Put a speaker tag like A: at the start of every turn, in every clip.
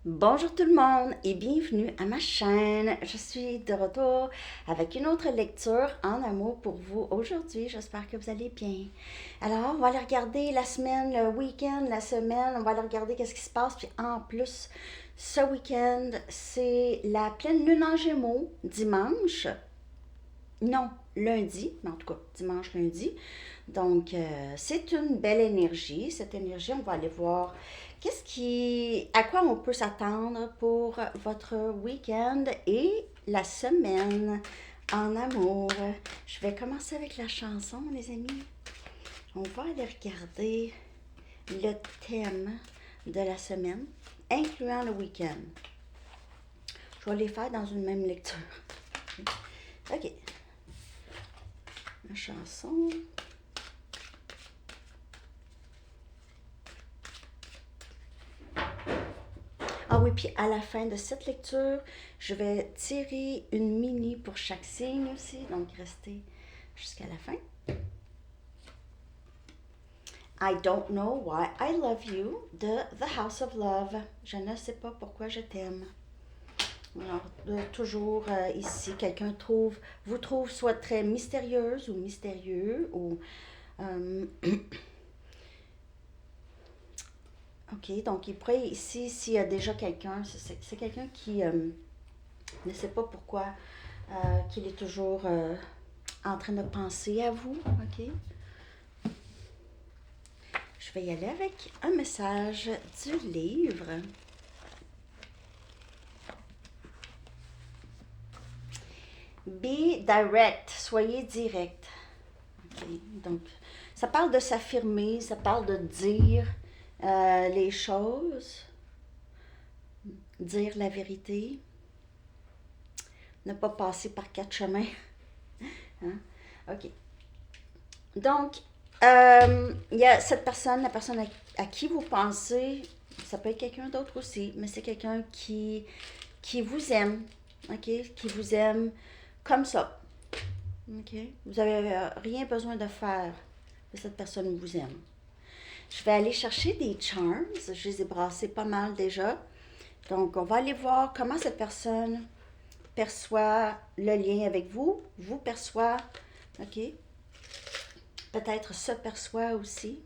A: Bonjour tout le monde et bienvenue à ma chaîne. Je suis de retour avec une autre lecture en amour pour vous aujourd'hui. J'espère que vous allez bien. Alors, on va aller regarder la semaine, le week-end, la semaine. On va aller regarder qu'est-ce qui se passe. Puis en plus, ce week-end, c'est la pleine lune en Gémeaux, dimanche. Non, lundi, mais en tout cas, dimanche, lundi. Donc, c'est une belle énergie. Cette énergie, on va aller voir à quoi on peut s'attendre pour votre week-end et la semaine en amour. Je vais commencer avec la chanson, les amis. On va aller regarder le thème de la semaine, incluant le week-end. Je vais les faire dans une même lecture. OK. La chanson. Ah oui, puis à la fin de cette lecture, je vais tirer une mini pour chaque signe aussi, donc restez jusqu'à la fin. I don't know why I love you de The House of Love. Je ne sais pas pourquoi je t'aime. Alors, toujours ici, vous trouve soit très mystérieuse ou mystérieux ou euh, OK, donc il pourrait ici, s'il y a déjà quelqu'un, c'est quelqu'un qui ne sait pas pourquoi, qu'il est toujours en train de penser à vous, OK? Je vais y aller avec un message du livre. Be direct, soyez direct. Okay? Donc, ça parle de s'affirmer, ça parle de dire les choses, dire la vérité, ne pas passer par quatre chemins. Hein? OK. Donc, il y a cette personne, la personne à qui vous pensez, ça peut être quelqu'un d'autre aussi, mais c'est quelqu'un qui vous aime, OK? Qui vous aime comme ça, OK? Vous n'avez rien besoin de faire, cette personne vous aime. Je vais aller chercher des charms, je les ai brassés pas mal déjà. Donc, on va aller voir comment cette personne perçoit le lien avec vous, vous perçoit, OK? Peut-être se perçoit aussi.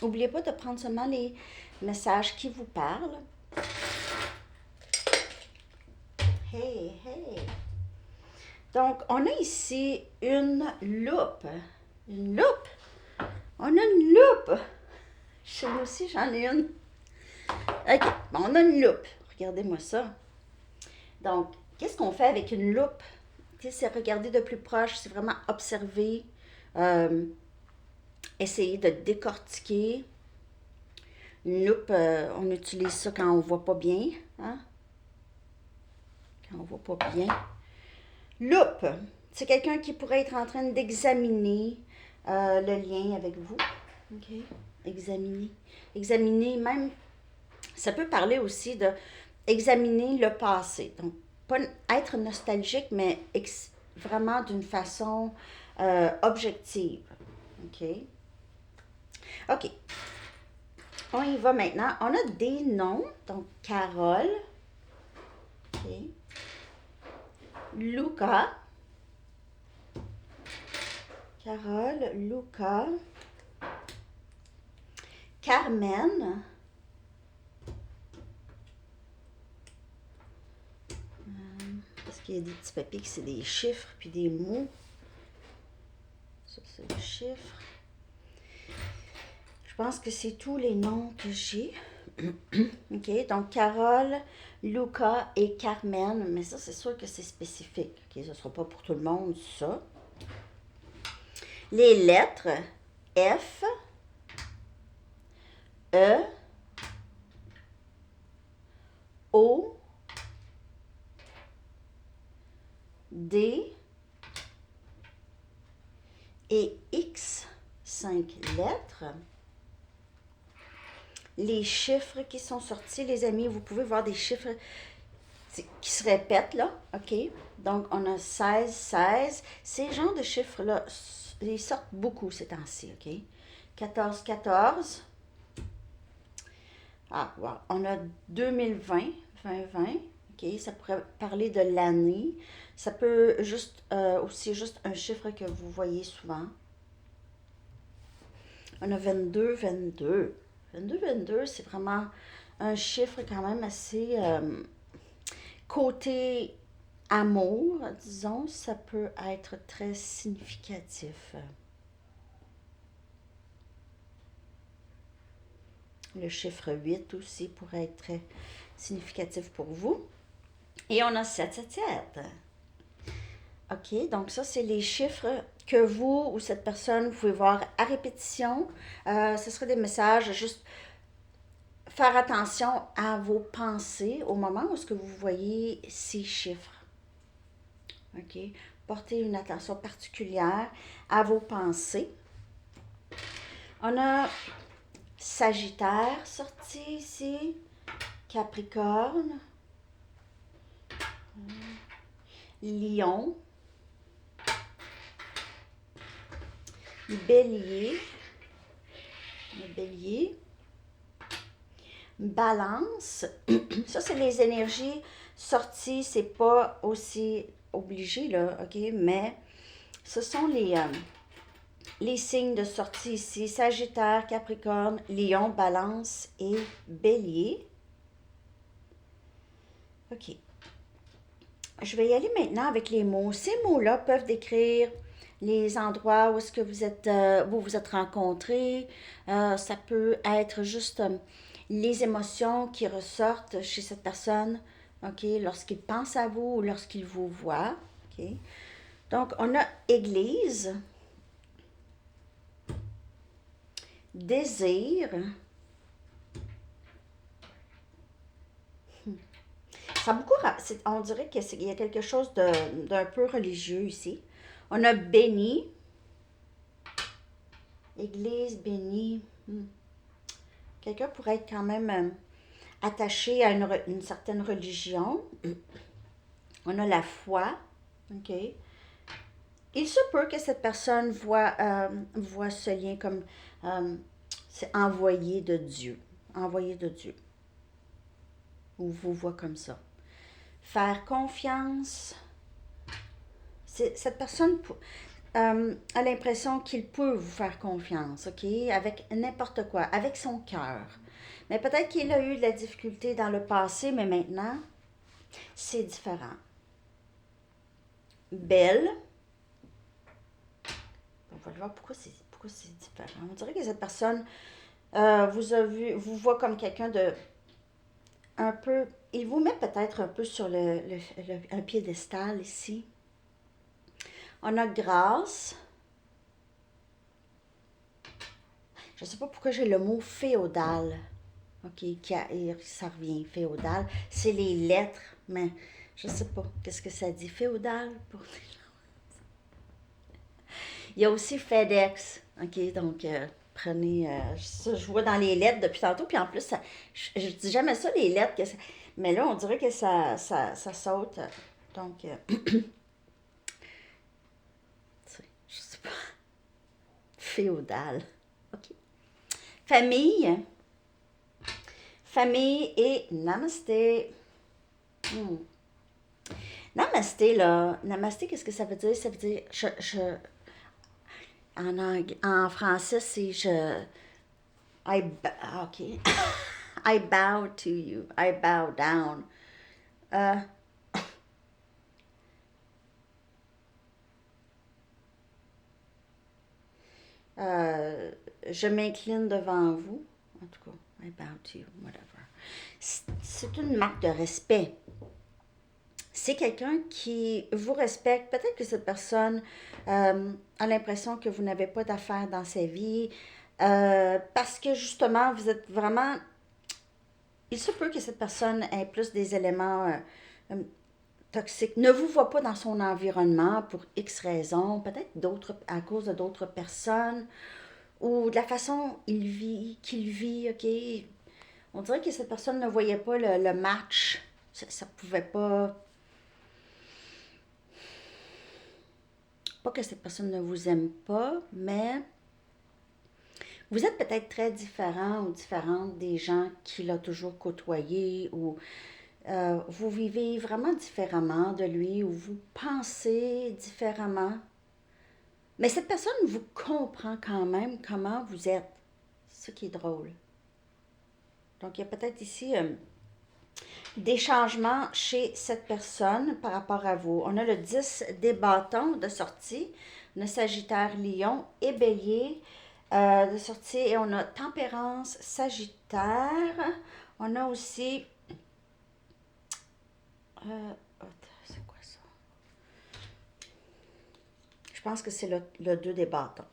A: N'oubliez pas de prendre seulement les messages qui vous parlent. Hey, hey. Donc, on a ici une loupe. Une loupe. On a une loupe. Chez nous aussi, j'en ai une. OK, on a une loupe. Regardez-moi ça. Donc, qu'est-ce qu'on fait avec une loupe? C'est regarder de plus proche, c'est vraiment observer, essayer de décortiquer. Une loupe, on utilise ça quand on ne voit pas bien. Hein? Quand on ne voit pas bien. Loupe, c'est quelqu'un qui pourrait être en train d'examiner le lien avec vous. OK? Examiner. Examiner, même, ça peut parler aussi de examiner le passé. Donc, pas être nostalgique, mais vraiment d'une façon objective. OK? OK. On y va maintenant. On a des noms. Donc, Carole. OK. Luca. Carole, Luca. Carmen. Parce qu'il y a des petits papiers qui c'est des chiffres puis des mots. Ça, c'est le chiffre. Je pense que c'est tous les noms que j'ai. OK, donc Carole, Luca et Carmen. Mais ça, c'est sûr que c'est spécifique. OK, ce ne sera pas pour tout le monde, ça. Les lettres F, E, O, D et X, 5 lettres. Les chiffres qui sont sortis, les amis, vous pouvez voir des chiffres qui se répètent là, OK? Donc, on a 16, 16. Ces genres de chiffres-là, ils sortent beaucoup ces temps-ci, OK? 14, 14. Ah, wow. On a 2020, 2020. OK, ça pourrait parler de l'année. Ça peut juste, aussi juste un chiffre que vous voyez souvent. On a 22, 22. 22, 22, c'est vraiment un chiffre quand même assez côté amour, disons, ça peut être très significatif. Le chiffre 8 aussi pourrait être très significatif pour vous. Et on a 777. OK, donc ça, c'est les chiffres que vous ou cette personne, vous pouvez voir à répétition. Ce serait des messages, juste faire attention à vos pensées au moment où est-ce que vous voyez ces chiffres. OK? Portez une attention particulière à vos pensées. On a Sagittaire sorti ici, Capricorne, Lion, Bélier, le Bélier, Balance. Ça, c'est les énergies sorties, c'est pas aussi obligé, là, OK? Mais ce sont les signes de sortie ici, Sagittaire, Capricorne, Lion, Balance et Bélier. OK. Je vais y aller maintenant avec les mots. Ces mots-là peuvent décrire les endroits où est-ce que vous vous êtes rencontrés. Ça peut être juste les émotions qui ressortent chez cette personne, OK, lorsqu'il pense à vous ou lorsqu'il vous voit, OK. Donc, on a Église, désir. Ça a beaucoup, on dirait qu'il y a quelque chose d'un peu religieux ici. On a béni, Église, béni. Quelqu'un pourrait être quand même attaché à une certaine religion. On a la foi, OK. Il se peut que cette personne voit ce lien comme c'est envoyé de Dieu, envoyé de Dieu, ou vous voit comme ça. Faire confiance, cette personne a l'impression qu'il peut vous faire confiance, OK, avec n'importe quoi, avec son cœur. Mais peut-être qu'il a eu de la difficulté dans le passé, mais maintenant, c'est différent. Belle. On va le voir pourquoi c'est différent. On dirait que cette personne vous voit comme quelqu'un de un peu. Il vous met peut-être un peu sur un piédestal ici. On a grâce. Je ne sais pas pourquoi j'ai le mot féodal. OK, ça revient, féodal. C'est les lettres, mais je ne sais pas. Qu'est-ce que ça dit, féodal? Il y a aussi FedEx. OK, donc prenez. Ça, je vois dans les lettres depuis tantôt. Puis en plus, je dis jamais ça, les lettres. Mais là, on dirait que ça saute. Donc, je sais pas. Féodal. OK. Famille. Famille et namasté. Hmm. Namasté, là. Namasté, qu'est-ce que ça veut dire? Ça veut dire, en français, c'est OK. I bow to you. I bow down. Euh, euh, je m'incline devant vous. En tout cas, I bow to you, whatever. C'est une marque de respect. C'est quelqu'un qui vous respecte. Peut-être que cette personne a l'impression que vous n'avez pas d'affaires dans sa vie parce que justement, vous êtes vraiment. Il se peut que cette personne ait plus des éléments toxiques, ne vous voit pas dans son environnement pour X raisons, peut-être d'autres à cause de d'autres personnes ou de la façon qu'il vit, OK? On dirait que cette personne ne voyait pas le match. Ça pouvait pas. Pas que cette personne ne vous aime pas, mais Vous êtes peut-être très différent ou différente des gens qu'il a toujours côtoyés ou vous vivez vraiment différemment de lui ou vous pensez différemment. Mais cette personne vous comprend quand même comment vous êtes. C'est ce qui est drôle. Donc, il y a peut-être ici des changements chez cette personne par rapport à vous. On a le 10 des bâtons de sortie, on a Sagittaire, Lion et Bélier de sortie et on a Tempérance, Sagittaire. On a aussi... c'est quoi ça? Je pense que c'est le 2 des bâtons.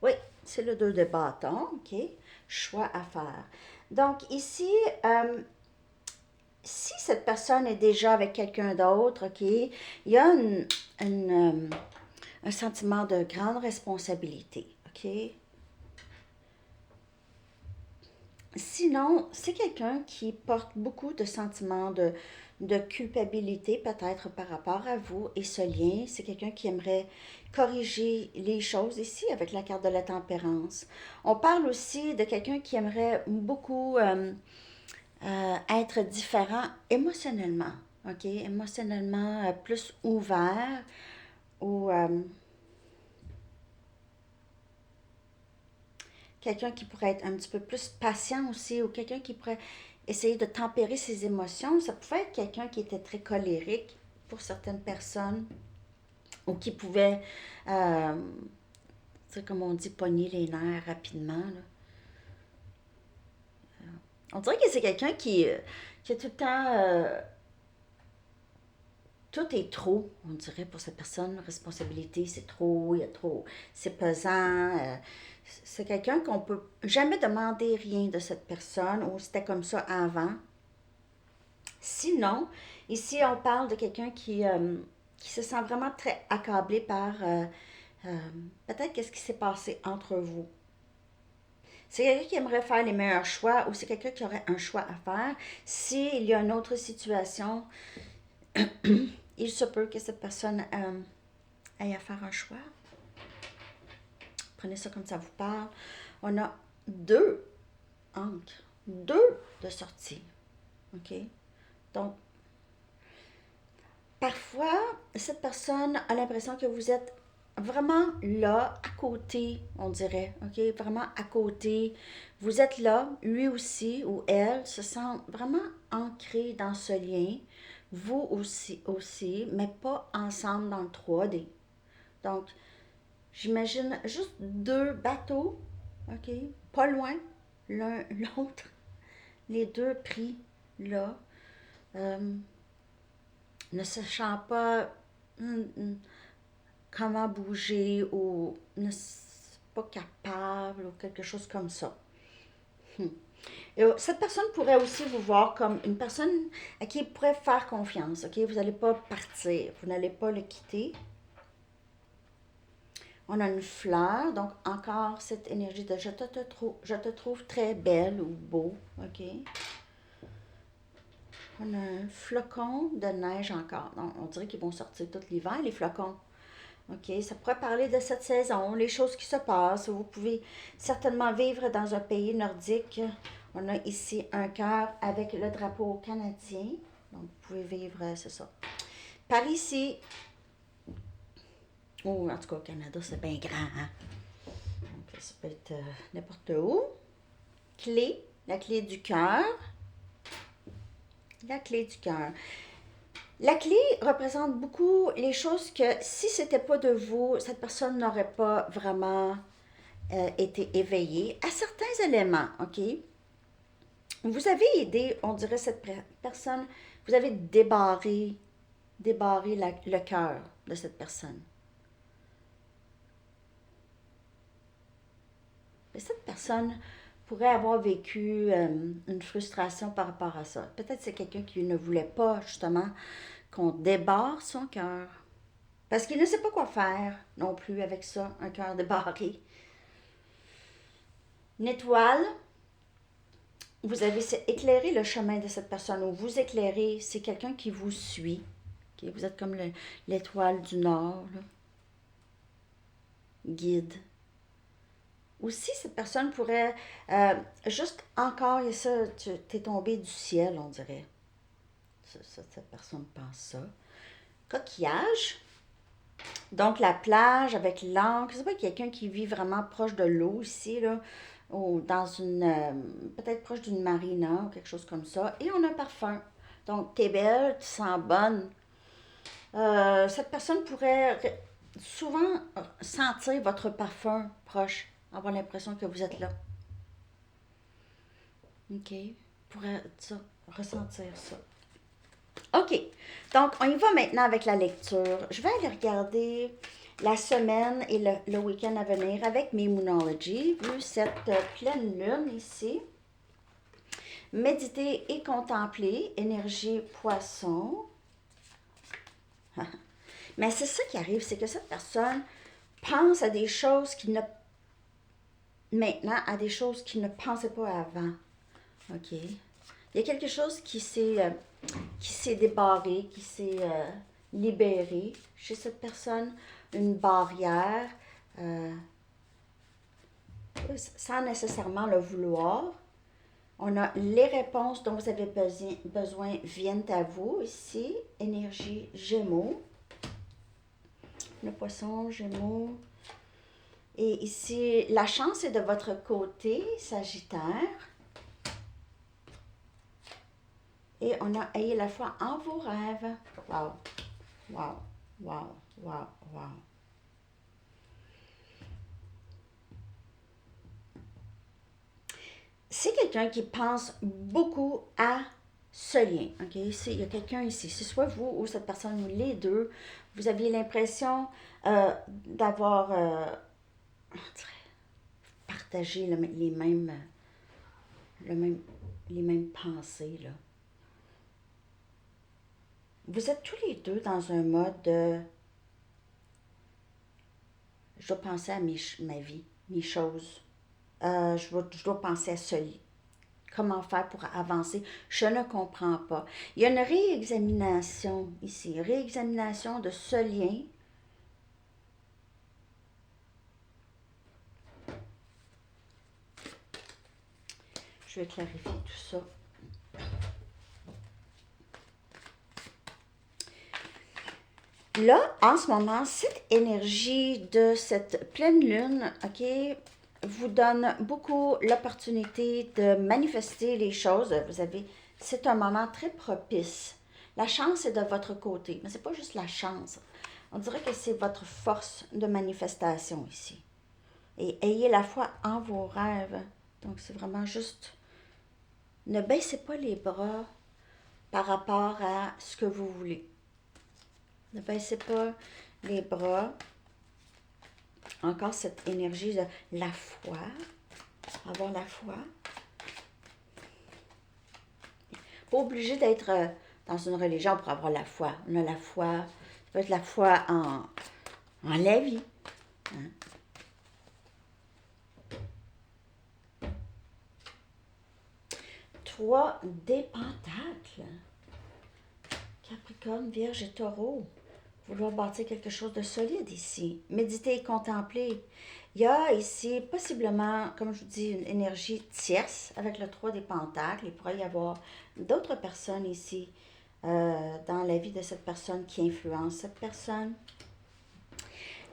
A: Oui, c'est le 2 des bâtons, ok. Choix à faire. Donc ici, si cette personne est déjà avec quelqu'un d'autre, ok, il y a un sentiment de grande responsabilité, ok. Sinon, c'est quelqu'un qui porte beaucoup de sentiments de culpabilité peut-être par rapport à vous et ce lien. C'est quelqu'un qui aimerait corriger les choses ici avec la carte de la tempérance. On parle aussi de quelqu'un qui aimerait beaucoup être différent émotionnellement, ok? Émotionnellement plus ouvert ou quelqu'un qui pourrait être un petit peu plus patient aussi ou quelqu'un qui pourrait essayer de tempérer ses émotions. Ça pouvait être quelqu'un qui était très colérique pour certaines personnes ou qui pouvait, euh, comme on dit, pogner les nerfs rapidement, là. On dirait que c'est quelqu'un qui a tout le temps tout est trop, on dirait, pour cette personne. Responsabilité, c'est trop, il y a trop, c'est pesant. C'est quelqu'un qu'on peut jamais demander rien de cette personne ou c'était comme ça avant. Sinon, ici, on parle de quelqu'un qui se sent vraiment très accablé par euh, peut-être qu'est-ce qui s'est passé entre vous. C'est quelqu'un qui aimerait faire les meilleurs choix ou c'est quelqu'un qui aurait un choix à faire. S'il y a une autre situation, il se peut que cette personne ait à faire un choix. Prenez ça comme ça vous parle. On a deux encres, deux de sortie. OK? Donc, parfois, cette personne a l'impression que vous êtes vraiment là, à côté, on dirait. OK? Vraiment à côté. Vous êtes là, lui aussi, ou elle, se sent vraiment ancré dans ce lien. Vous aussi, mais pas ensemble dans le 3D. Donc, j'imagine juste deux bateaux, OK, pas loin, l'un l'autre, les deux pris là, euh, ne sachant pas comment bouger ou ne pas capable ou quelque chose comme ça. Et cette personne pourrait aussi vous voir comme une personne à qui il pourrait faire confiance, OK? Vous n'allez pas partir, vous n'allez pas le quitter. On a une fleur, donc encore cette énergie de je te trouve très belle ou beau, ok? On a un flocon de neige encore. Donc, on dirait qu'ils vont sortir tout l'hiver, les flocons. Ok, ça pourrait parler de cette saison, les choses qui se passent. Vous pouvez certainement vivre dans un pays nordique. On a ici un cœur avec le drapeau canadien. Donc, vous pouvez vivre, c'est ça. Par ici, oh, en tout cas, au Canada, c'est bien grand, hein? Donc, ça peut être n'importe où. Clé, la clé du cœur. La clé du cœur. La clé représente beaucoup les choses que si c'était pas de vous, cette personne n'aurait pas vraiment été éveillée à certains éléments, ok? Vous avez aidé, on dirait, cette personne, vous avez débarré le cœur de cette personne. Mais cette personne pourrait avoir vécu une frustration par rapport à ça. Peut-être c'est quelqu'un qui ne voulait pas justement qu'on débarre son cœur. Parce qu'il ne sait pas quoi faire non plus avec ça, un cœur débarré. Une étoile, vous avez éclairé le chemin de cette personne, ou vous éclairez, c'est quelqu'un qui vous suit. Okay? Vous êtes comme l'étoile du Nord, là. Guide. Aussi, cette personne pourrait, juste encore, et ça, tu es tombé du ciel, on dirait. Cette personne pense ça. Coquillage. Donc, la plage avec l'ancre. C'est pas quelqu'un qui vit vraiment proche de l'eau ici, là. Ou dans une. Peut-être proche d'une marina ou quelque chose comme ça. Et on a un parfum. Donc, t'es belle, tu sens bonne. Cette personne pourrait souvent sentir votre parfum proche, avoir l'impression que vous êtes là. OK? Pourrait ça, ressentir ça. OK. Donc, on y va maintenant avec la lecture. Je vais aller regarder la semaine et le week-end à venir avec mes Moonology, vu cette pleine lune ici. Méditer et contempler, énergie poisson. Mais c'est ça qui arrive, c'est que cette personne pense à des choses qui ne... Maintenant, à des choses qu'il ne pensait pas avant. OK? Il y a quelque chose qui s'est débarré, qui s'est libéré chez cette personne. Une barrière, sans nécessairement le vouloir. On a les réponses dont vous avez besoin viennent à vous ici. Énergie Gémeaux. Le poisson, Gémeaux. Et ici, la chance est de votre côté, Sagittaire. Et on a ayez la foi en vos rêves. Wow, wow, wow, wow, wow. C'est quelqu'un qui pense beaucoup à ce lien. OK? Il y a quelqu'un ici. C'est soit vous ou cette personne ou les deux. Vous aviez l'impression d'avoir partagé les mêmes pensées. Là. Vous êtes tous les deux dans un mode de je dois penser à ma vie, mes choses. Je dois penser à ce lien. Comment faire pour avancer? Je ne comprends pas. Il y a une réexamination ici, réexamination de ce lien. Je vais clarifier tout ça. Là, en ce moment, cette énergie de cette pleine lune, OK, vous donne beaucoup l'opportunité de manifester les choses. C'est un moment très propice. La chance est de votre côté, mais c'est pas juste la chance. On dirait que c'est votre force de manifestation ici. Et ayez la foi en vos rêves. Donc, c'est vraiment juste, ne baissez pas les bras par rapport à ce que vous voulez. Ne baissez pas les bras. Encore cette énergie de la foi. Avoir la foi. Pas obligé d'être dans une religion pour avoir la foi. On a la foi. Ça peut être la foi en la vie. Hein? Trois des pentacles. Capricorne, Vierge et Taureau. Vouloir bâtir quelque chose de solide ici. Méditer et contempler. Il y a ici possiblement, comme je vous dis, une énergie tierce avec le 3 des pentacles. Il pourrait y avoir d'autres personnes ici dans la vie de cette personne qui influence cette personne.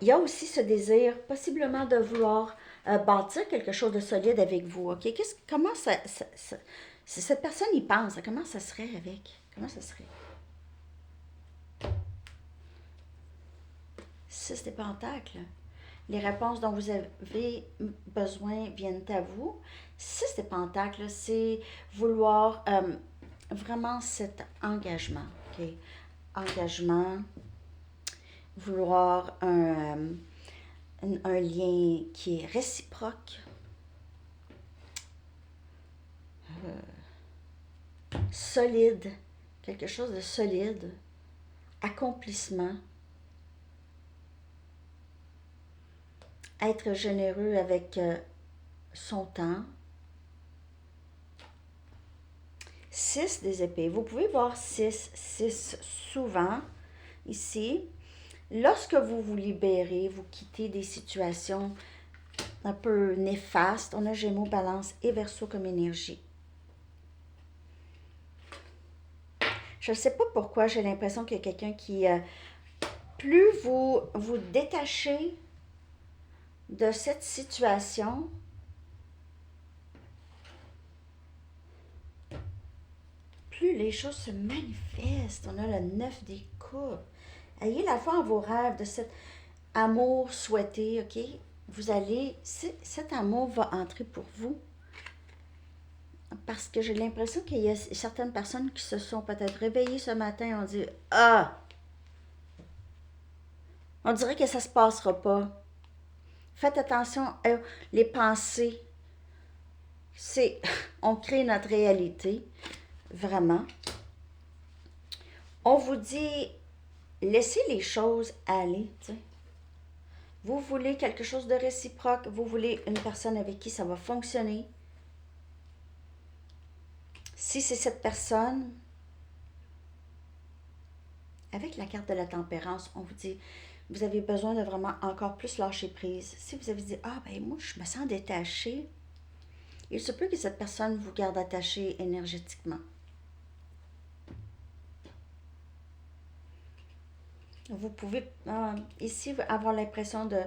A: Il y a aussi ce désir possiblement de vouloir bâtir quelque chose de solide avec vous. OK? Comment si cette personne y pense, comment ça serait avec? Comment ça serait? 6 des pentacles. Les réponses dont vous avez besoin viennent à vous. 6 des pentacles, c'est vouloir vraiment cet engagement. Okay? Engagement, vouloir un lien qui est réciproque. Solide, quelque chose de solide. Accomplissement. Être généreux avec son temps. 6 des épées. Vous pouvez voir 6 souvent ici. Lorsque vous vous libérez, vous quittez des situations un peu néfaste. On a Gémeaux, Balance et Verseau comme énergie. Je ne sais pas pourquoi, j'ai l'impression qu'il y a quelqu'un qui... plus vous vous détachez de cette situation, plus les choses se manifestent. On a le 9 des coupes. Ayez la foi en vos rêves de cet amour souhaité, ok? Vous allez... Cet amour va entrer pour vous. Parce que j'ai l'impression qu'il y a certaines personnes qui se sont peut-être réveillées ce matin et ont dit « Ah! On dirait que ça ne se passera pas. » Faites attention les pensées. On crée notre réalité, vraiment. On vous dit, laissez les choses aller, tu sais. Vous voulez quelque chose de réciproque, vous voulez une personne avec qui ça va fonctionner. Si c'est cette personne, avec la carte de la tempérance, on vous dit, vous avez besoin de vraiment encore plus lâcher prise. Si vous avez dit, ah ben moi je me sens détachée, il se peut que cette personne vous garde attaché énergétiquement. Vous pouvez ici avoir l'impression de...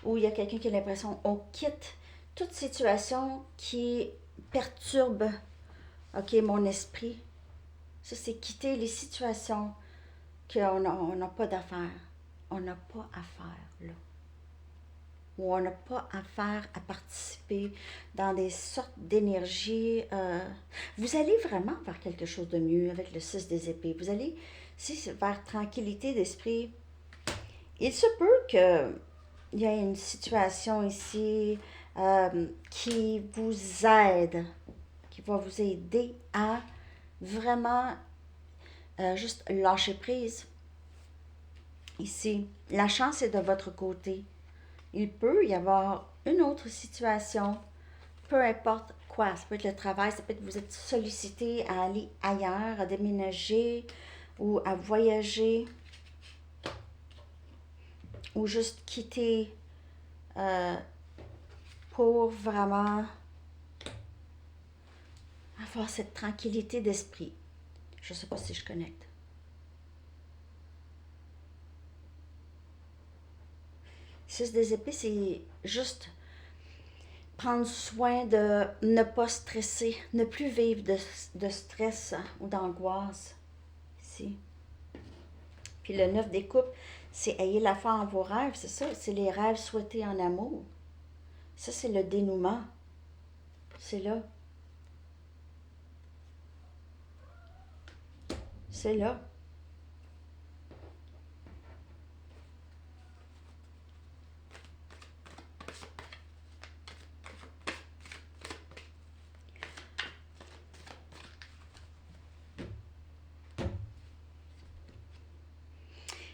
A: Ou il y a quelqu'un qui a l'impression on quitte toute situation qui perturbe mon esprit. Ça, c'est quitter les situations qu'on n'a pas d'affaires. On n'a pas à faire là. Ou on n'a pas à faire à participer dans des sortes d'énergie. Vous allez vraiment vers quelque chose de mieux avec le 6 des épées. Vous allez vers tranquillité d'esprit. Il se peut qu'il y ait une situation ici qui vous aide, qui va vous aider à vraiment juste lâcher prise. Ici, la chance est de votre côté. Il peut y avoir une autre situation, peu importe quoi. Ça peut être le travail, ça peut être que vous êtes sollicité à aller ailleurs, à déménager ou à voyager ou juste quitter pour vraiment avoir cette tranquillité d'esprit. Je ne sais pas si je connecte. Six des épées, c'est juste prendre soin de ne pas stresser, ne plus vivre de stress ou d'angoisse. Ici. Puis le 9 des coupes, c'est ayez la foi en vos rêves, c'est ça, c'est les rêves souhaités en amour. Ça, c'est le dénouement. C'est là. C'est là.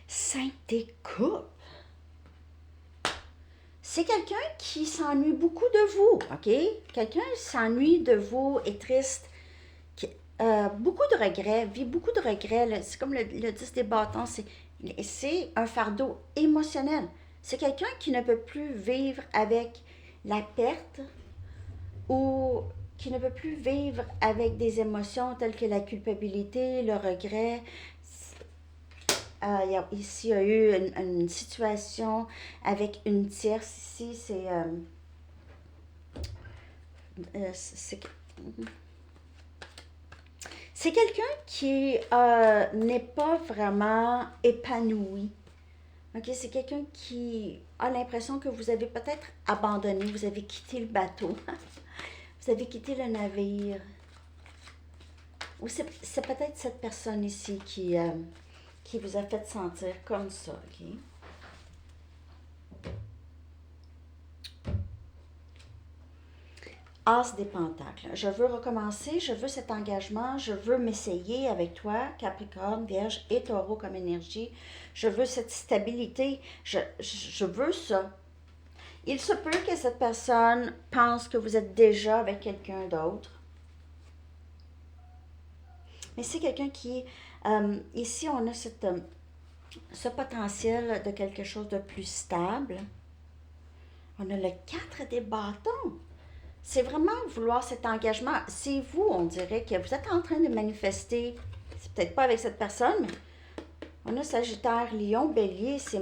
A: Cinq des coupes. C'est quelqu'un qui s'ennuie beaucoup de vous, ok? Quelqu'un s'ennuie de vous, est triste, beaucoup de regrets, vit beaucoup de regrets. C'est comme le 10 des bâtons, c'est un fardeau émotionnel. C'est quelqu'un qui ne peut plus vivre avec la perte ou qui ne peut plus vivre avec des émotions telles que la culpabilité, le regret. Ici, il y a eu une situation avec une tierce. Ici, c'est quelqu'un qui n'est pas vraiment épanoui. Ok, c'est quelqu'un qui a l'impression que vous avez peut-être abandonné, vous avez quitté le bateau, vous avez quitté le navire. Ou c'est peut-être cette personne ici qui vous a fait sentir comme ça, ok? As des pentacles. Je veux recommencer, je veux cet engagement, je veux m'essayer avec toi, Capricorne, Vierge et Taureau comme énergie. Je veux cette stabilité, je veux ça. Il se peut que cette personne pense que vous êtes déjà avec quelqu'un d'autre. Mais c'est quelqu'un qui... ici, on a ce potentiel de quelque chose de plus stable. On a le 4 des bâtons. C'est vraiment vouloir cet engagement. C'est vous, on dirait que vous êtes en train de manifester. C'est peut-être pas avec cette personne, mais on a Sagittaire, Lion, Bélier. C'est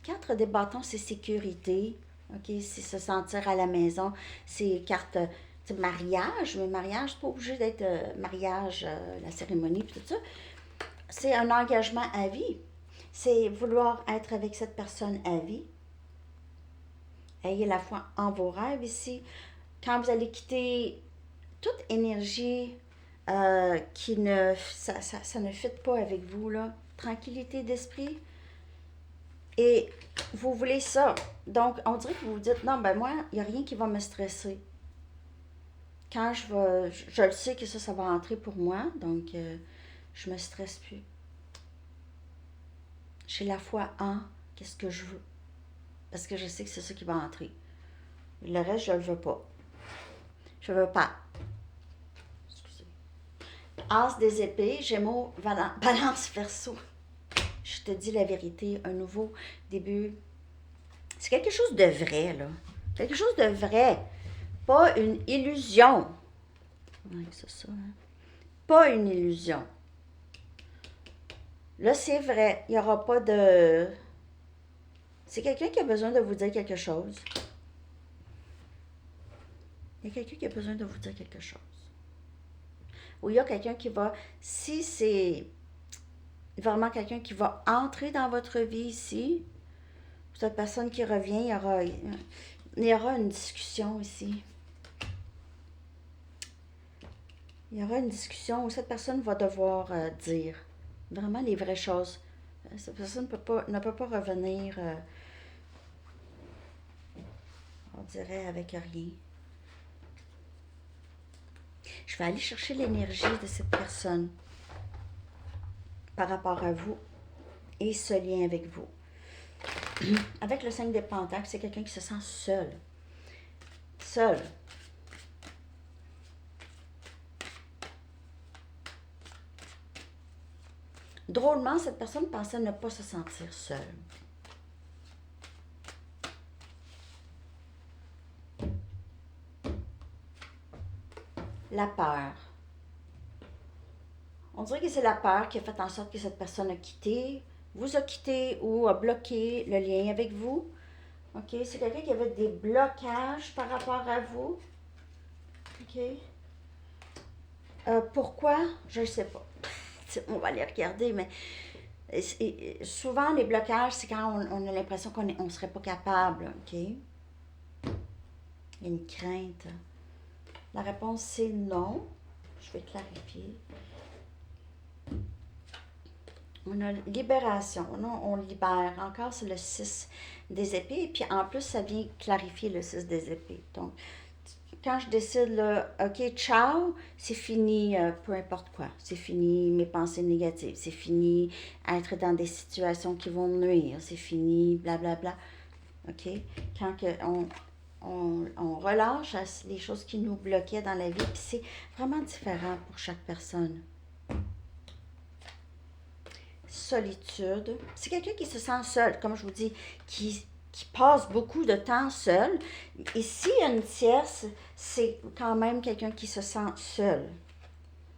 A: 4 des bâtons, c'est sécurité. OK, c'est se sentir à la maison. C'est carte mariage, mais mariage, c'est pas obligé d'être mariage, la cérémonie, puis tout ça. C'est un engagement à vie. C'est vouloir être avec cette personne à vie. Ayez la foi en vos rêves ici. Quand vous allez quitter toute énergie qui ne... Ça ne fit pas avec vous, là. Tranquillité d'esprit. Et vous voulez ça. Donc, on dirait que vous vous dites, non, ben moi, il n'y a rien qui va me stresser. Quand je le sais que ça va entrer pour moi, donc je me stresse plus. J'ai la foi en qu'est-ce que je veux. Parce que je sais que c'est ça qui va entrer. Le reste, je ne le veux pas. Je veux pas. Excusez. As des épées, Gémeaux, Balance, Verseau. Je te dis la vérité, un nouveau début. C'est quelque chose de vrai, là. Quelque chose de vrai. Pas une illusion. Oui, c'est ça. Hein? Pas une illusion. Là, c'est vrai. Il n'y aura pas de... C'est quelqu'un qui a besoin de vous dire quelque chose. Il y a quelqu'un qui a besoin de vous dire quelque chose. Ou il y a quelqu'un qui va... Si c'est vraiment quelqu'un qui va entrer dans votre vie ici, cette personne qui revient, il y aura une discussion ici. Il y aura une discussion où cette personne va devoir dire vraiment les vraies choses. Cette personne ne peut pas revenir, on dirait, avec rien. Je vais aller chercher l'énergie de cette personne par rapport à vous et ce lien avec vous. Avec le 5 des Pentacles, c'est quelqu'un qui se sent seul. Seul. Drôlement, cette personne pensait ne pas se sentir seule. La peur. On dirait que c'est la peur qui a fait en sorte que cette personne a quitté, vous a quitté ou a bloqué le lien avec vous. OK? C'est quelqu'un qui avait des blocages par rapport à vous. OK? Pourquoi? Je ne sais pas. On va les regarder, mais souvent les blocages, c'est quand on a l'impression qu'on ne serait pas capable. OK? Il y a une crainte. La réponse, c'est non. Je vais clarifier. On a libération. On libère. Encore, c'est le 6 des épées. Et puis, en plus, ça vient clarifier le 6 des épées. Donc, quand je décide, là, OK, ciao, c'est fini, peu importe quoi. C'est fini mes pensées négatives. C'est fini être dans des situations qui vont me nuire. C'est fini, blablabla. OK? Quand on relâche les choses qui nous bloquaient dans la vie, puis c'est vraiment différent pour chaque personne. Solitude. C'est quelqu'un qui se sent seul, comme je vous dis, qui passe beaucoup de temps seul. Et s'il y a une tierce, c'est quand même quelqu'un qui se sent seul.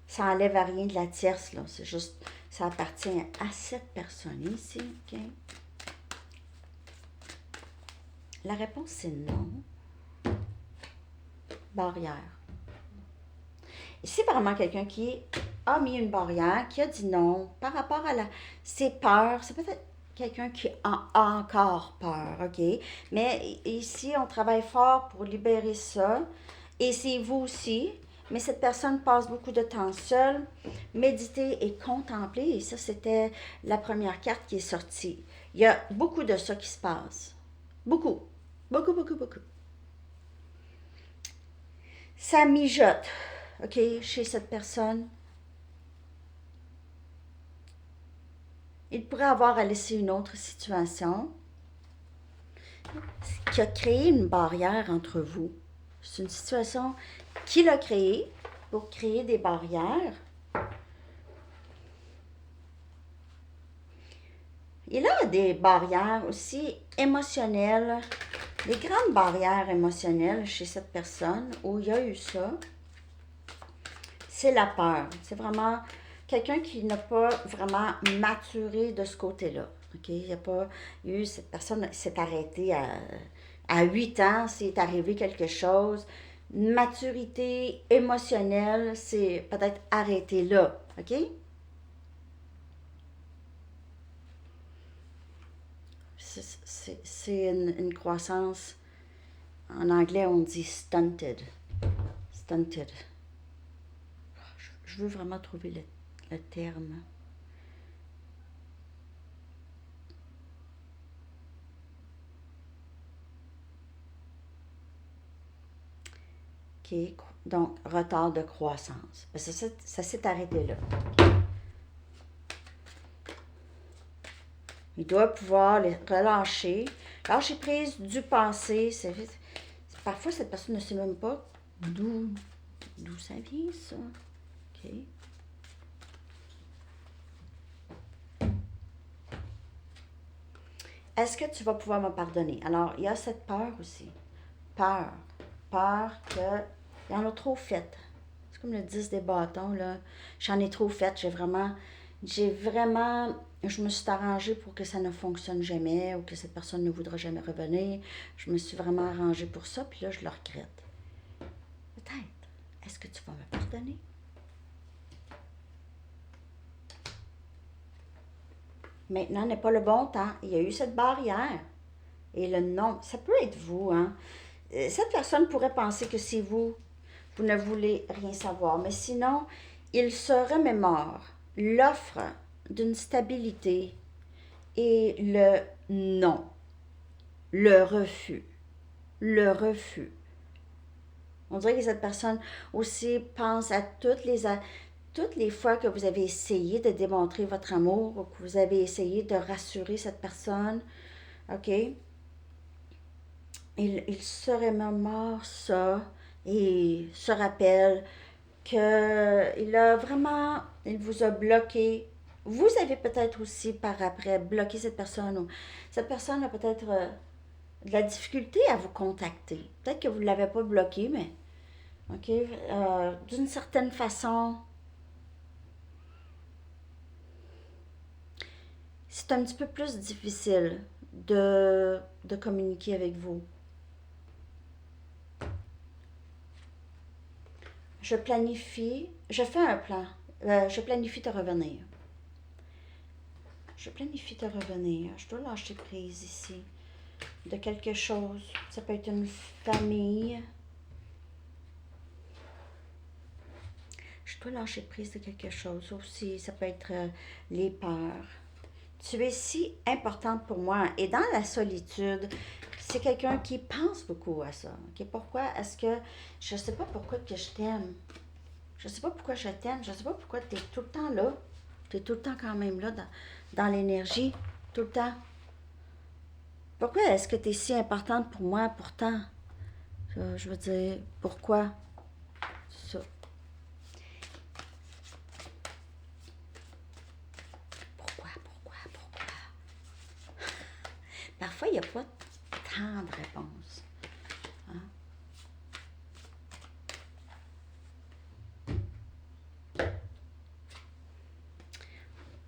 A: Ça enlève à rien de la tierce, là. C'est juste, ça appartient à cette personne ici, OK? La réponse, c'est non. Barrière. Et c'est vraiment quelqu'un qui a mis une barrière, qui a dit non par rapport à ses peurs. C'est peut-être quelqu'un qui a encore peur, OK? Mais ici, on travaille fort pour libérer ça. Et c'est vous aussi. Mais cette personne passe beaucoup de temps seule. Méditer et contempler. Et ça, c'était la première carte qui est sortie. Il y a beaucoup de ça qui se passe. Beaucoup. Beaucoup, beaucoup, beaucoup. Ça mijote, OK, chez cette personne. Il pourrait avoir à laisser une autre situation qui a créé une barrière entre vous. C'est une situation qu'il a créée pour créer des barrières. Il a des barrières aussi émotionnelles, Les grandes barrières émotionnelles chez cette personne où il y a eu ça, c'est la peur. C'est vraiment quelqu'un qui n'a pas vraiment maturé de ce côté-là. OK? Il n'y a pas eu, cette personne s'est arrêtée à 8 ans, c'est arrivé quelque chose. Maturité émotionnelle, c'est peut-être arrêté là. OK? C'est une croissance. En anglais, on dit stunted. Stunted. Je veux vraiment trouver le terme. OK. Donc, retard de croissance. Ça s'est arrêté là. Il doit pouvoir les relâcher. Lâcher prise du passé. Parfois, cette personne ne sait même pas d'où ça vient, ça. OK. Est-ce que tu vas pouvoir me pardonner? Alors, il y a cette peur aussi. Peur. Peur qu'il y en a trop fait. C'est comme le 10 des bâtons, là. J'en ai trop fait. Je me suis arrangée pour que ça ne fonctionne jamais ou que cette personne ne voudra jamais revenir. Je me suis vraiment arrangée pour ça, puis là, je le regrette. Peut-être. Est-ce que tu vas me pardonner? Maintenant n'est pas le bon temps. Il y a eu cette barrière. Et le non, ça peut être vous, hein. Cette personne pourrait penser que c'est vous. Vous ne voulez rien savoir. Mais sinon, il se remémore l'offre d'une stabilité et le non, le refus, le refus. On dirait que cette personne aussi pense à toutes les fois que vous avez essayé de démontrer votre amour ou que vous avez essayé de rassurer cette personne, OK? Il se remémore ça et se rappelle il vous a bloqué. Vous avez peut-être aussi par après bloqué cette personne ou cette personne a peut-être de la difficulté à vous contacter. Peut-être que vous ne l'avez pas bloqué, mais OK, d'une certaine façon, c'est un petit peu plus difficile de communiquer avec vous. Je fais un plan. Je planifie de revenir. Je planifie de revenir. Je dois lâcher prise ici de quelque chose. Ça peut être une famille. Je dois lâcher prise de quelque chose aussi. Ça peut être les peurs. Tu es si importante pour moi. Et dans la solitude, c'est quelqu'un qui pense beaucoup à ça. Okay? Pourquoi est-ce que... Je ne sais pas pourquoi que je t'aime. Je ne sais pas pourquoi je t'aime. Je ne sais pas pourquoi tu es tout le temps là. Tu es tout le temps quand même là dans l'énergie. Tout le temps. Pourquoi est-ce que tu es si importante pour moi pourtant? Je veux dire, pourquoi? Ça. Pourquoi? Parfois, il n'y a pas tant de réponses. Hein?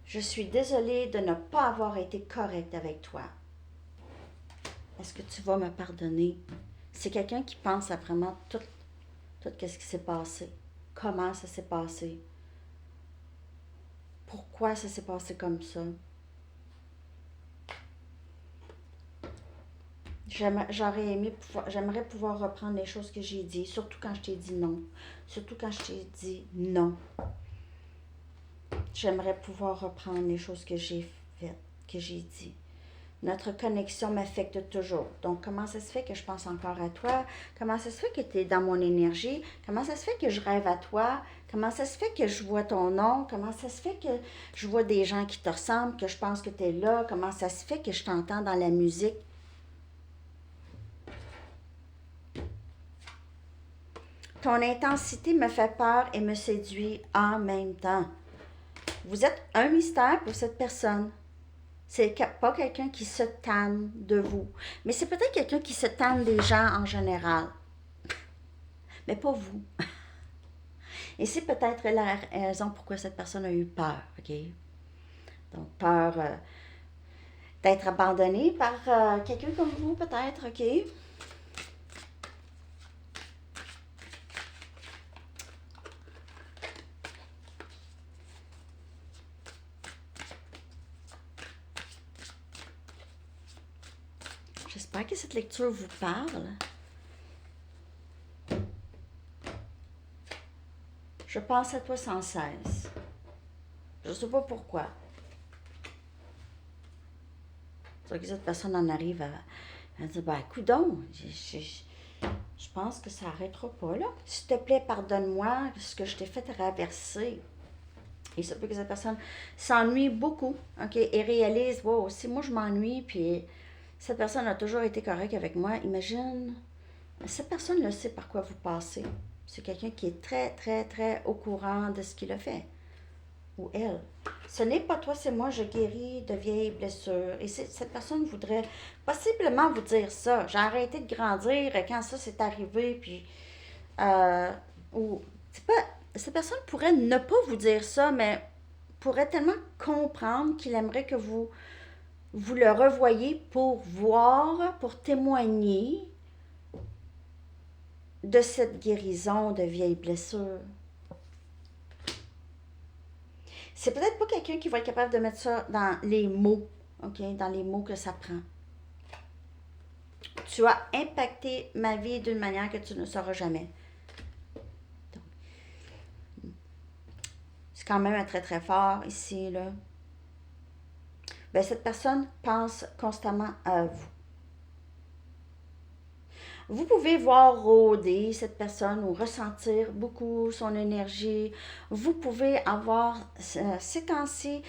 A: Je suis désolée de ne pas avoir été correcte avec toi. Est-ce que tu vas me pardonner? C'est quelqu'un qui pense à vraiment tout ce qui s'est passé. Comment ça s'est passé? Pourquoi ça s'est passé comme ça? J'aimerais pouvoir reprendre les choses que j'ai dit, surtout quand je t'ai dit non. Surtout quand je t'ai dit non. J'aimerais pouvoir reprendre les choses que j'ai faites, que j'ai dit. Notre connexion m'affecte toujours. Donc, comment ça se fait que je pense encore à toi? Comment ça se fait que tu es dans mon énergie? Comment ça se fait que je rêve à toi? Comment ça se fait que je vois ton nom? Comment ça se fait que je vois des gens qui te ressemblent, que je pense que tu es là? Comment ça se fait que je t'entends dans la musique? Ton intensité me fait peur et me séduit en même temps. Vous êtes un mystère pour cette personne. C'est pas quelqu'un qui se tanne de vous. Mais c'est peut-être quelqu'un qui se tanne des gens en général. Mais pas vous. Et c'est peut-être la raison pourquoi cette personne a eu peur, OK? Donc, peur d'être abandonnée par quelqu'un comme vous, peut-être, OK? J'espère que cette lecture vous parle. Je pense à toi sans cesse. Je ne sais pas pourquoi. C'est que cette personne en arrive à dire, ben, coudonc, je pense que ça n'arrêtera pas, là. S'il te plaît, pardonne-moi ce que je t'ai fait traverser. Il se peut que cette personne s'ennuie beaucoup, OK, et réalise, wow, si moi je m'ennuie, puis cette personne a toujours été correcte avec moi, imagine, cette personne le sait par quoi vous passez. C'est quelqu'un qui est très, très, très au courant de ce qu'il a fait. Ou elle. Ce n'est pas toi, c'est moi, je guéris de vieilles blessures. Et cette personne voudrait possiblement vous dire ça. J'ai arrêté de grandir quand ça s'est arrivé, puis... ou, c'est pas, cette personne pourrait ne pas vous dire ça, mais pourrait tellement comprendre qu'il aimerait que vous le revoyiez pour voir, pour témoigner de cette guérison de vieilles blessures. C'est peut-être pas quelqu'un qui va être capable de mettre ça dans les mots, OK? Dans les mots que ça prend. Tu as impacté ma vie d'une manière que tu ne sauras jamais. C'est quand même un très très fort ici, là. Ben, cette personne pense constamment à vous. Vous pouvez voir rôder cette personne ou ressentir beaucoup son énergie. Vous pouvez avoir, ces temps-ci,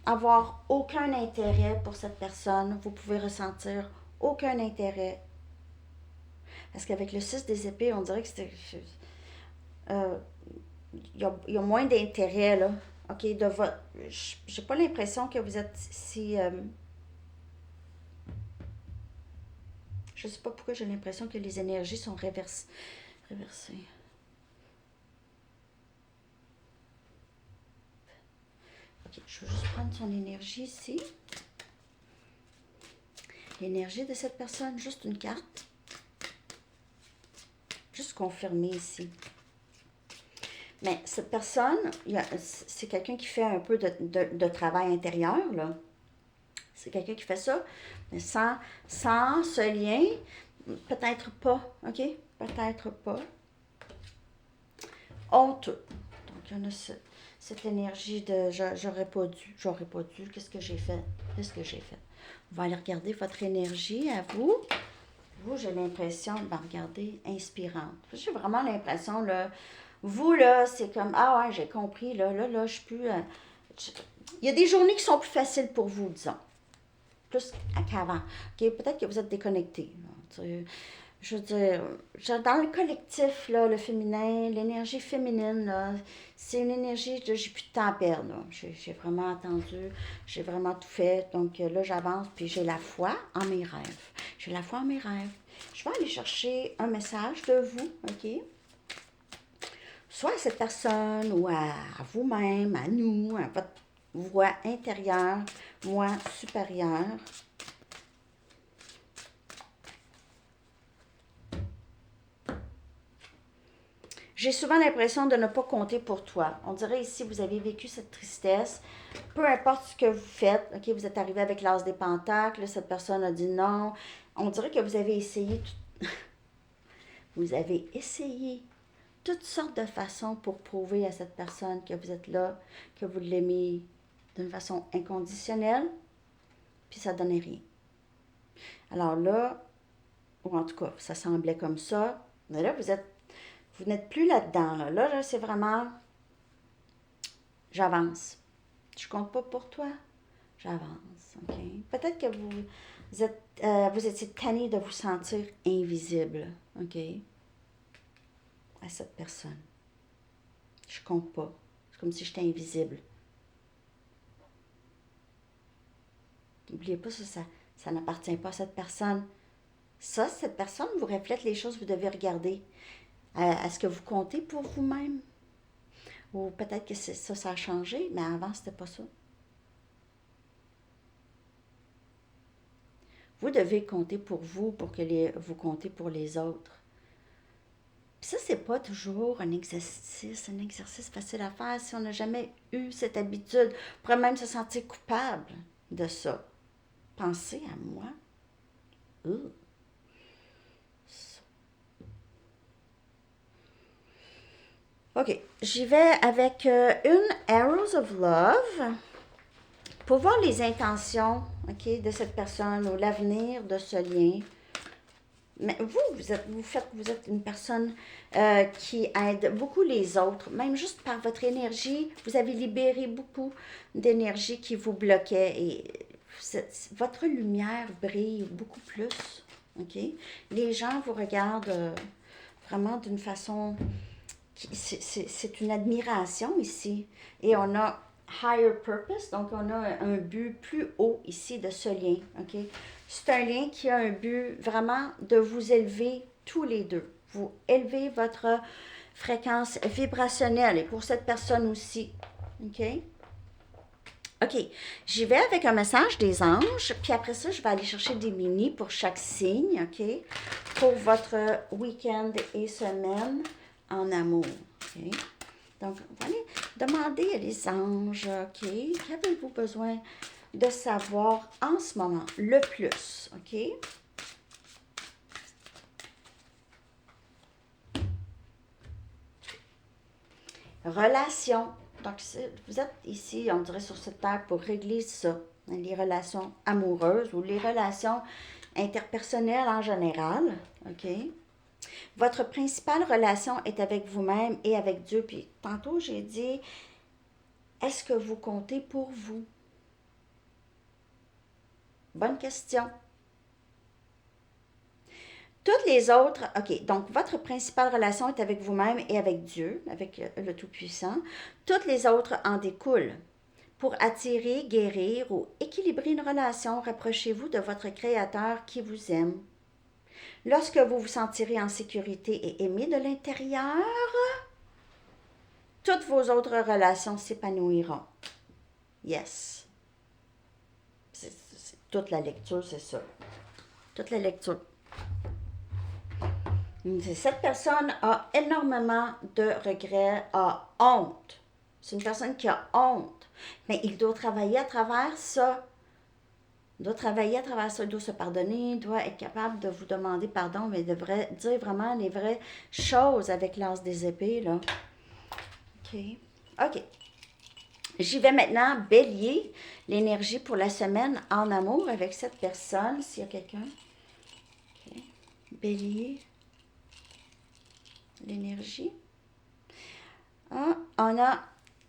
A: avoir aucun intérêt pour cette personne. Vous pouvez ressentir aucun intérêt. Parce qu'avec le 6 des épées, on dirait que c'est... Euh, il y a moins d'intérêt, là. OK, de votre... J'ai pas l'impression que vous êtes si... je sais pas pourquoi j'ai l'impression que les énergies sont réversées. Ok, je vais juste prendre son énergie ici. L'énergie de cette personne, juste une carte. Juste confirmer ici. Mais cette personne, c'est quelqu'un qui fait un peu de travail intérieur, là. C'est quelqu'un qui fait ça, mais sans ce lien, peut-être pas, OK? Peut-être pas. Honteux. Donc, il y en a cette énergie de j'aurais pas dû, qu'est-ce que j'ai fait? Qu'est-ce que j'ai fait? On va aller regarder votre énergie à vous. Vous, j'ai l'impression, ben regardez, inspirante. J'ai vraiment l'impression, là, vous, là, c'est comme, ah ouais, j'ai compris, là, je suis plus... il y a des journées qui sont plus faciles pour vous, disons. Plus qu'avant. OK, peut-être que vous êtes déconnecté. Je veux dire, dans le collectif, là, le féminin, l'énergie féminine, là, c'est une énergie de j'ai plus de temps à perdre. J'ai vraiment attendu, j'ai vraiment tout fait. Donc là, j'avance, puis j'ai la foi en mes rêves. J'ai la foi en mes rêves. Je vais aller chercher un message de vous, OK? Soit à cette personne ou à vous-même, à nous, à votre voix intérieure, moi supérieure. J'ai souvent l'impression de ne pas compter pour toi. On dirait ici, vous avez vécu cette tristesse. Peu importe ce que vous faites, OK, vous êtes arrivé avec l'as des pentacles, cette personne a dit non. On dirait que vous avez essayé vous avez essayé toutes sortes de façons pour prouver à cette personne que vous êtes là, que vous l'aimez d'une façon inconditionnelle, puis ça donnait rien. Alors là, ou en tout cas, ça semblait comme ça, mais là, vous n'êtes plus là-dedans. Là, c'est vraiment, j'avance. Je compte pas pour toi, j'avance. OK? Peut-être que vous étiez tanné de vous sentir invisible. OK? À cette personne. Je compte pas. C'est comme si j'étais invisible. N'oubliez pas ça n'appartient pas à cette personne. Ça, cette personne vous reflète les choses que vous devez regarder. Est-ce que vous comptez pour vous-même? Ou peut-être que ça a changé, mais avant, c'était pas ça. Vous devez compter pour vous pour que vous comptez pour les autres. Puis ça, c'est pas toujours un exercice facile à faire si on n'a jamais eu cette habitude. On pourrait même se sentir coupable de ça. Pensez à moi. Ouh. OK, j'y vais avec une Arrows of Love pour voir les intentions, OK, de cette personne ou l'avenir de ce lien. Mais vous êtes une personne qui aide beaucoup les autres, même juste par votre énergie. Vous avez libéré beaucoup d'énergie qui vous bloquait et votre lumière brille beaucoup plus. OK? Les gens vous regardent vraiment d'une façon c'est une admiration ici. Et on a higher purpose, donc on a un but plus haut ici de ce lien. OK? C'est un lien qui a un but vraiment de vous élever tous les deux. Vous élevez votre fréquence vibrationnelle et pour cette personne aussi. OK? OK, j'y vais avec un message des anges, puis après ça, je vais aller chercher des mini pour chaque signe, OK? Pour votre week-end et semaine en amour, OK? Donc, vous allez demander à les anges, OK? Qu'avez-vous besoin de savoir en ce moment le plus, OK? Relation. Donc, vous êtes ici, on dirait sur cette terre, pour régler ça, les relations amoureuses ou les relations interpersonnelles en général, OK? Votre principale relation est avec vous-même et avec Dieu. Puis tantôt, j'ai dit, est-ce que vous comptez pour vous? Bonne question. Toutes les autres, OK, donc votre principale relation est avec vous-même et avec Dieu, avec le Tout-Puissant. Toutes les autres en découlent. Pour attirer, guérir ou équilibrer une relation, rapprochez-vous de votre Créateur qui vous aime. Lorsque vous vous sentirez en sécurité et aimé de l'intérieur, toutes vos autres relations s'épanouiront. Yes. Toute la lecture, c'est ça. Toute la lecture. Cette personne a énormément de regrets, a honte. C'est une personne qui a honte. Mais il doit travailler à travers ça. Il doit travailler à travers ça, il doit se pardonner, il doit être capable de vous demander pardon, mais il devrait dire vraiment les vraies choses avec l'as des épées, là. OK. OK. J'y vais maintenant, Bélier, l'énergie pour la semaine en amour avec cette personne, s'il y a quelqu'un. OK. Bélier, l'énergie. Ah, on a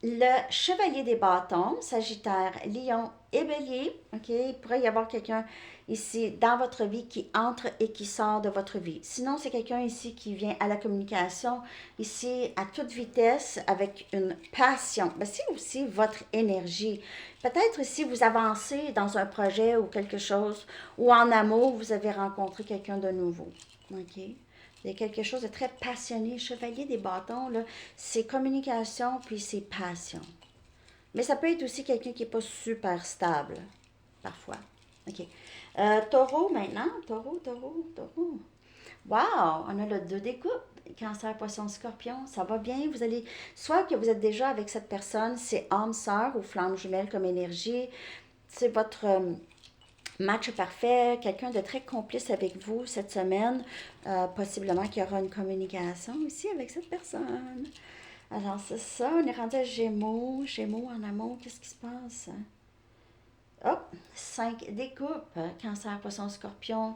A: le chevalier des bâtons, Sagittaire, Lion et Bélier. OK, il pourrait y avoir quelqu'un ici dans votre vie qui entre et qui sort de votre vie. Sinon, c'est quelqu'un ici qui vient à la communication, ici à toute vitesse, avec une passion. Ben, c'est aussi votre énergie. Peut-être si vous avancez dans un projet ou quelque chose, ou en amour, vous avez rencontré quelqu'un de nouveau. OK? Il y a quelque chose de très passionné. Chevalier des bâtons, là, c'est communication puis c'est passion. Mais ça peut être aussi quelqu'un qui n'est pas super stable, parfois. OK. Taureau maintenant. Taureau. Wow! On a le 2 des coupes. Cancer, poisson, scorpion. Ça va bien. Vous allez, soit que vous êtes déjà avec cette personne, c'est âme sœur ou flamme jumelle comme énergie. C'est votre match parfait, quelqu'un de très complice avec vous cette semaine. Possiblement qu'il y aura une communication aussi avec cette personne. Alors, c'est ça. On est rendu à Gémeaux. Gémeaux en amour, qu'est-ce qui se passe? Hop, 5 des coupes. Cancer, poisson, scorpion.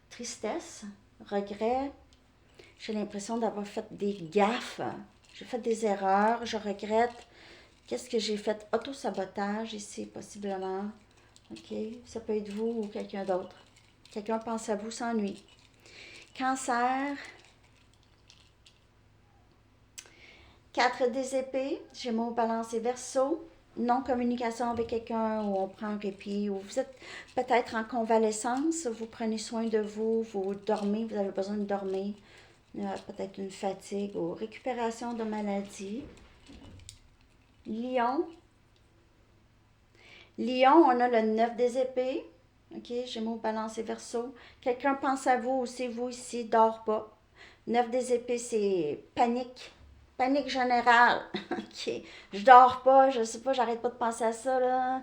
A: Tristesse, regret. J'ai l'impression d'avoir fait des gaffes. J'ai fait des erreurs. Je regrette. Qu'est-ce que j'ai fait? Autosabotage ici, possiblement. OK? Ça peut être vous ou quelqu'un d'autre. Quelqu'un pense à vous, s'ennuie. Cancer. 4 des épées. Gémeaux, balance et verseau. non-communication avec quelqu'un, ou on prend un répit, ou vous êtes peut-être en convalescence, vous prenez soin de vous, vous dormez, vous avez besoin de dormir, peut-être une fatigue ou récupération de maladie. Lion. Lion, on a le 9 des épées. OK, Gémeaux, Balance et Verseau. Quelqu'un pense à vous aussi, vous ici, dort pas. 9 des épées, c'est panique. Panique générale. OK. Je dors pas, je sais pas, j'arrête pas de penser à ça, là.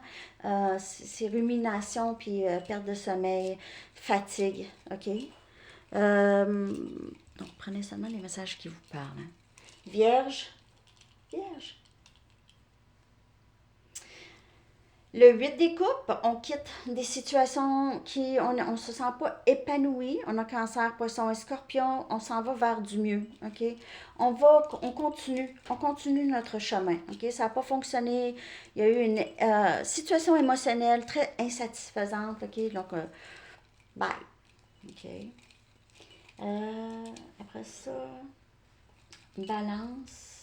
A: C'est rumination, puis perte de sommeil, fatigue. OK. Donc, prenez seulement les messages qui vous parlent. Hein. Vierge. Vierge. Le 8 des coupes, on quitte des situations qui on ne se sent pas épanoui. On a cancer, poisson et scorpion, on s'en va vers du mieux, OK? On continue notre chemin, OK? Ça n'a pas fonctionné. Il y a eu une situation émotionnelle très insatisfaisante, OK? Donc, bye, OK? Après ça, balance.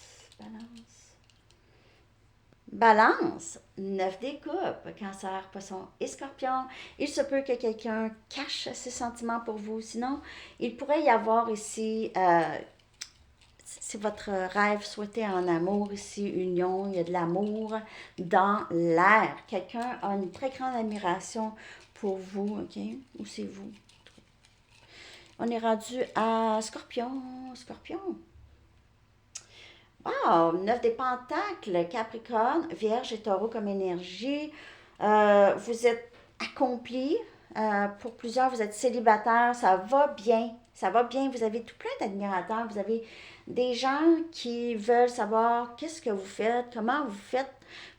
A: Balance, 9 des coupes, cancer, poisson et scorpion. Il se peut que quelqu'un cache ses sentiments pour vous. Sinon, il pourrait y avoir ici, c'est votre rêve souhaité en amour, ici, union, il y a de l'amour dans l'air. Quelqu'un a une très grande admiration pour vous, OK? Ou c'est vous. On est rendu à scorpion, scorpion. Wow, 9 des pentacles, Capricorne, Vierge et Taureau comme énergie. Vous êtes accompli. Pour plusieurs, vous êtes célibataire. Ça va bien. Ça va bien. Vous avez tout plein d'admirateurs. Vous avez des gens qui veulent savoir qu'est-ce que vous faites, comment vous faites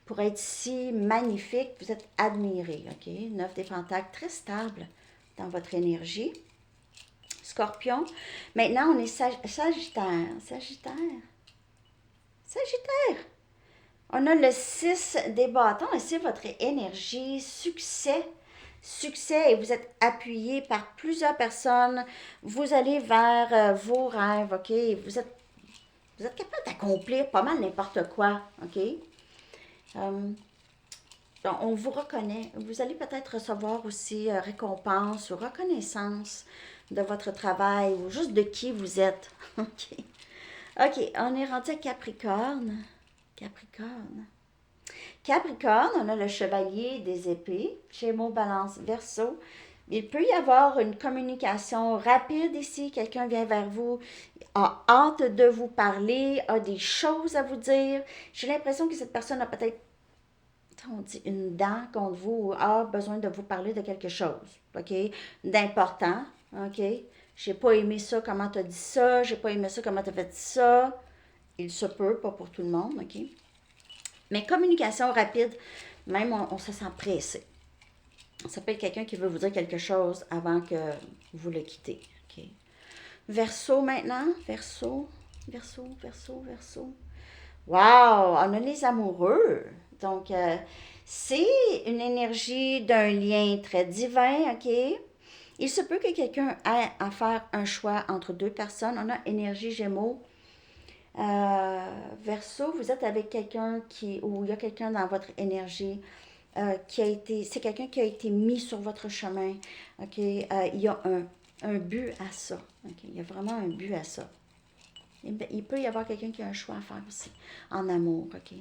A: pour être si magnifique. Vous êtes admiré. OK? 9 des pentacles, très stable dans votre énergie. Scorpion. Maintenant, on est Sagittaire. Sagittaire. Sagittaire. On a le 6 des bâtons et c'est votre énergie, succès. Succès et vous êtes appuyé par plusieurs personnes. Vous allez vers vos rêves, OK? Vous êtes capable d'accomplir pas mal n'importe quoi, OK? Donc, on vous reconnaît. Vous allez peut-être recevoir aussi récompense ou reconnaissance de votre travail ou juste de qui vous êtes, OK? OK, on est rendu à Capricorne. Capricorne. Capricorne, on a le chevalier des épées, Gémeaux, Balance, Verseau. Il peut y avoir une communication rapide ici. Quelqu'un vient vers vous, a hâte de vous parler, a des choses à vous dire. J'ai l'impression que cette personne a peut-être, on dit, une dent contre vous ou a besoin de vous parler de quelque chose, OK? D'important, OK? J'ai pas aimé ça, comment tu as dit ça. J'ai pas aimé ça, comment tu as fait ça. Il se peut, pas pour tout le monde, OK? Mais communication rapide, même on se sent pressé. Ça peut être quelqu'un qui veut vous dire quelque chose avant que vous le quittez, OK? Verseau maintenant. Verseau. Wow! On a les amoureux. Donc, c'est une énergie d'un lien très divin, OK? Il se peut que quelqu'un ait à faire un choix entre deux personnes. On a énergie Gémeaux. Verseau, vous êtes avec quelqu'un ou il y a quelqu'un dans votre énergie c'est quelqu'un qui a été mis sur votre chemin. OK? Il y a un but à ça. OK? Il y a vraiment un but à ça. Il peut y avoir quelqu'un qui a un choix à faire aussi en amour. OK?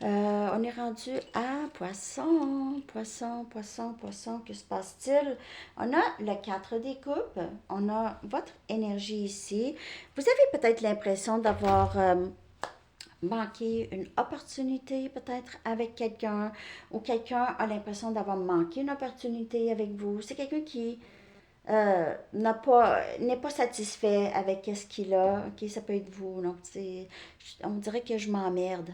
A: On est rendu à poisson, que se passe-t-il? On a le 4 des coupes, on a votre énergie ici. Vous avez peut-être l'impression d'avoir manqué une opportunité peut-être avec quelqu'un ou quelqu'un a l'impression d'avoir manqué une opportunité avec vous. C'est quelqu'un qui n'est pas satisfait avec ce qu'il a. OK, ça peut être vous. Donc, on dirait que je m'emmerde.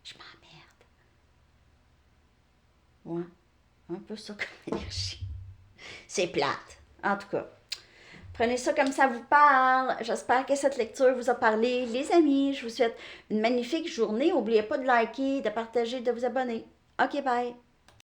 A: Je m'emmerde. Ouais, un peu ça comme énergie. C'est plate. En tout cas, prenez ça comme ça vous parle. J'espère que cette lecture vous a parlé. Les amis, je vous souhaite une magnifique journée. N'oubliez pas de liker, de partager, de vous abonner. OK, bye.